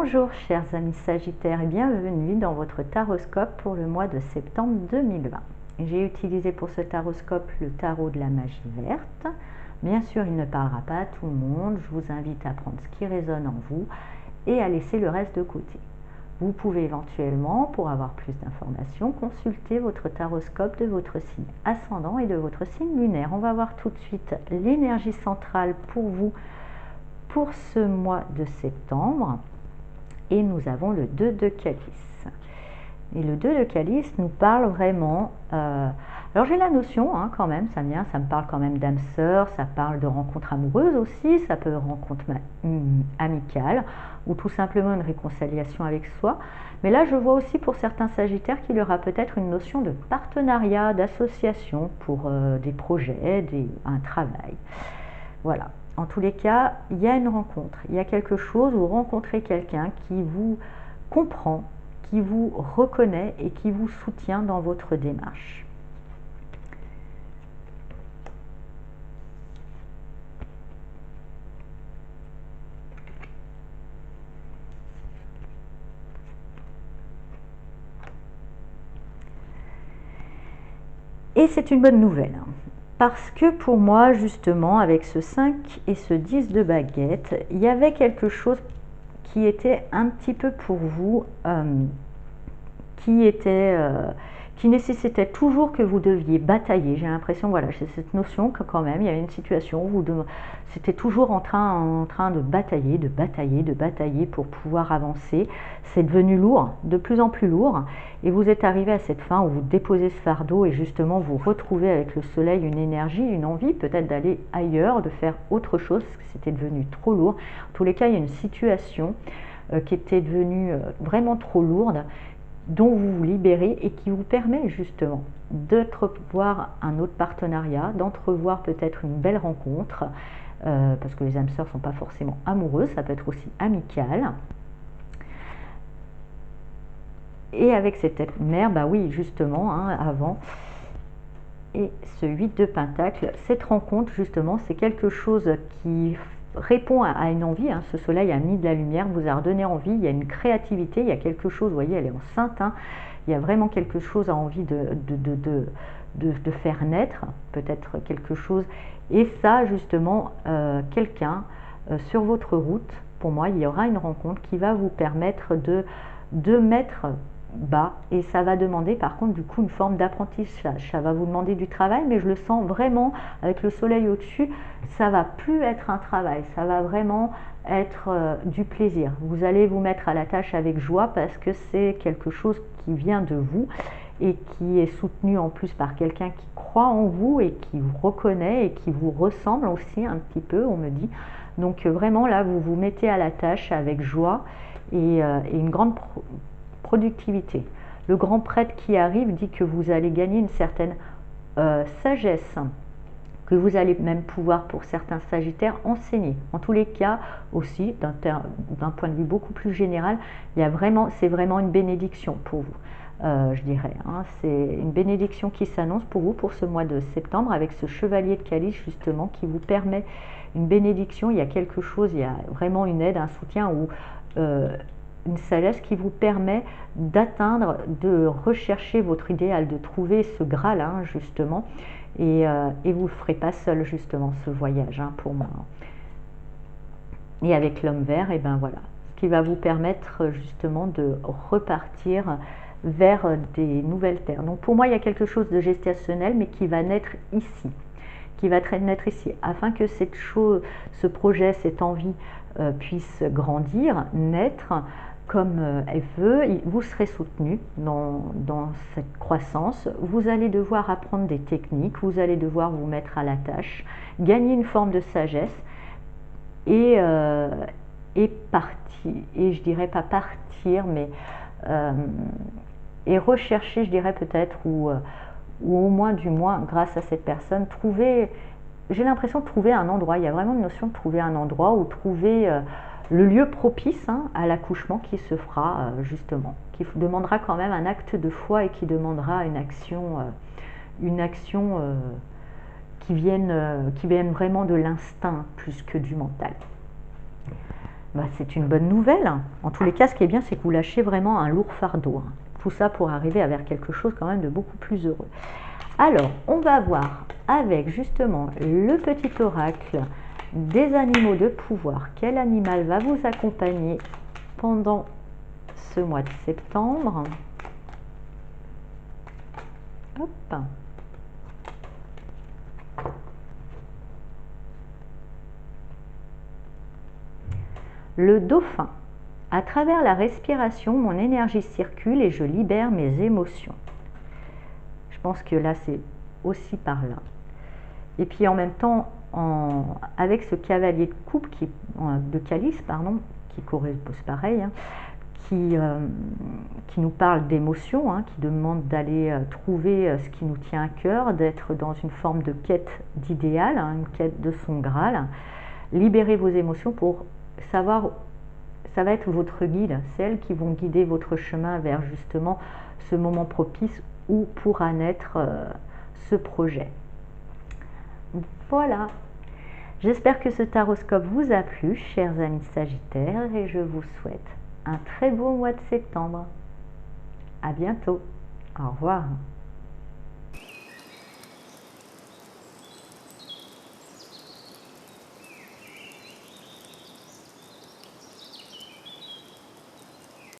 Bonjour chers amis Sagittaires et bienvenue dans votre taroscope pour le mois de septembre 2020. J'ai utilisé pour ce taroscope le tarot de la magie verte. Bien sûr, il ne parlera pas à tout le monde. Je vous invite à prendre ce qui résonne en vous et à laisser le reste de côté. Vous pouvez éventuellement, pour avoir plus d'informations, consulter votre taroscope de votre signe ascendant et de votre signe lunaire. On va voir tout de suite l'énergie centrale pour vous pour ce mois de septembre. Et nous avons le 2 de calice. Et le 2 de calice nous parle vraiment... alors j'ai la notion quand même, ça me parle quand même d'âme sœur, ça parle de rencontres amoureuses aussi, ça peut être rencontre amicale ou tout simplement une réconciliation avec soi. Mais là je vois aussi pour certains sagittaires qu'il y aura peut-être une notion de partenariat, d'association pour des projets, un travail. Voilà. En tous les cas, il y a une rencontre, il y a quelque chose, vous rencontrez quelqu'un qui vous comprend, qui vous reconnaît et qui vous soutient dans votre démarche. Et c'est une bonne nouvelle. Parce que pour moi, justement, avec ce 5 et ce 10 de baguette, il y avait quelque chose qui était un petit peu pour vous, qui nécessitait toujours que vous deviez batailler. J'ai l'impression, voilà, j'ai cette notion que quand même, il y avait une situation où c'était toujours en train de batailler pour pouvoir avancer. C'est devenu lourd, de plus en plus lourd, et vous êtes arrivé à cette fin où vous déposez ce fardeau et justement vous retrouvez avec le soleil une énergie, une envie peut-être d'aller ailleurs, de faire autre chose, parce que c'était devenu trop lourd. En tous les cas, il y a une situation qui était devenue vraiment trop lourde, dont vous vous libérez et qui vous permet justement d'entrevoir un autre partenariat, d'entrevoir peut-être une belle rencontre, parce que les âmes sœurs ne sont pas forcément amoureuses, ça peut être aussi amical. Et avec cette mère, bah oui, justement, avant, et ce 8 de pentacle, cette rencontre, justement, c'est quelque chose qui répond à une envie. Ce soleil a mis de la lumière, vous a redonné envie, il y a une créativité, il y a quelque chose, vous voyez, elle est enceinte, il y a vraiment quelque chose à envie de faire naître, peut-être quelque chose. Et ça, justement, quelqu'un sur votre route, pour moi, il y aura une rencontre qui va vous permettre de mettre bas, et ça va demander par contre du coup une forme d'apprentissage, ça va vous demander du travail, mais je le sens vraiment avec le soleil au-dessus, ça va plus être un travail, ça va vraiment être du plaisir. Vous allez vous mettre à la tâche avec joie parce que c'est quelque chose qui vient de vous et qui est soutenu en plus par quelqu'un qui croit en vous et qui vous reconnaît et qui vous ressemble aussi un petit peu, on me dit. Donc vraiment là vous vous mettez à la tâche avec joie et une grande productivité. Le grand prêtre qui arrive dit que vous allez gagner une certaine sagesse, que vous allez même pouvoir, pour certains sagittaires, enseigner. En tous les cas, aussi, d'un point de vue beaucoup plus général, c'est vraiment une bénédiction pour vous. Je dirais, c'est une bénédiction qui s'annonce pour vous pour ce mois de septembre avec ce chevalier de calice justement qui vous permet une bénédiction. Il y a quelque chose, il y a vraiment une aide, un soutien ou une sagesse qui vous permet d'atteindre, de rechercher votre idéal, de trouver ce Graal justement, et vous ne le ferez pas seul justement ce voyage pour moi. Et avec l'homme vert, et ben voilà, ce qui va vous permettre justement de repartir vers des nouvelles terres. Donc pour moi il y a quelque chose de gestationnel mais qui va naître ici, afin que cette chose, ce projet, cette envie puisse grandir, naître comme elle veut. Vous serez soutenu dans cette croissance, vous allez devoir apprendre des techniques, vous allez devoir vous mettre à la tâche, gagner une forme de sagesse et partir, et je dirais pas partir, mais et rechercher, je dirais peut-être, ou au moins du moins grâce à cette personne, j'ai l'impression de trouver un endroit, il y a vraiment une notion de trouver un endroit ou trouver le lieu propice à l'accouchement qui se fera justement, qui demandera quand même un acte de foi et qui demandera une action qui vienne vraiment de l'instinct plus que du mental. bah, c'est une bonne nouvelle. En tous les cas, ce qui est bien, c'est que vous lâchez vraiment un lourd fardeau. Tout ça pour arriver vers quelque chose quand même de beaucoup plus heureux. Alors, on va voir avec justement le petit oracle des animaux de pouvoir. Quel animal va vous accompagner pendant ce mois de septembre? Hop. Le dauphin. À travers la respiration, mon énergie circule et je libère mes émotions. Je pense que là, c'est aussi par là. Et puis en même temps, avec ce cavalier de coupe, de calice, pardon, qui correspond pareil, hein, qui nous parle d'émotions, hein, qui demande d'aller trouver ce qui nous tient à cœur, d'être dans une forme de quête d'idéal, hein, une quête de son Graal. Libérez vos émotions pour savoir, ça va être votre guide, c'est elles qui vont guider votre chemin vers justement ce moment propice où pourra naître ce projet. Voilà, j'espère que ce taroscope vous a plu, chers amis Sagittaires, et je vous souhaite un très beau mois de septembre. À bientôt. Au revoir.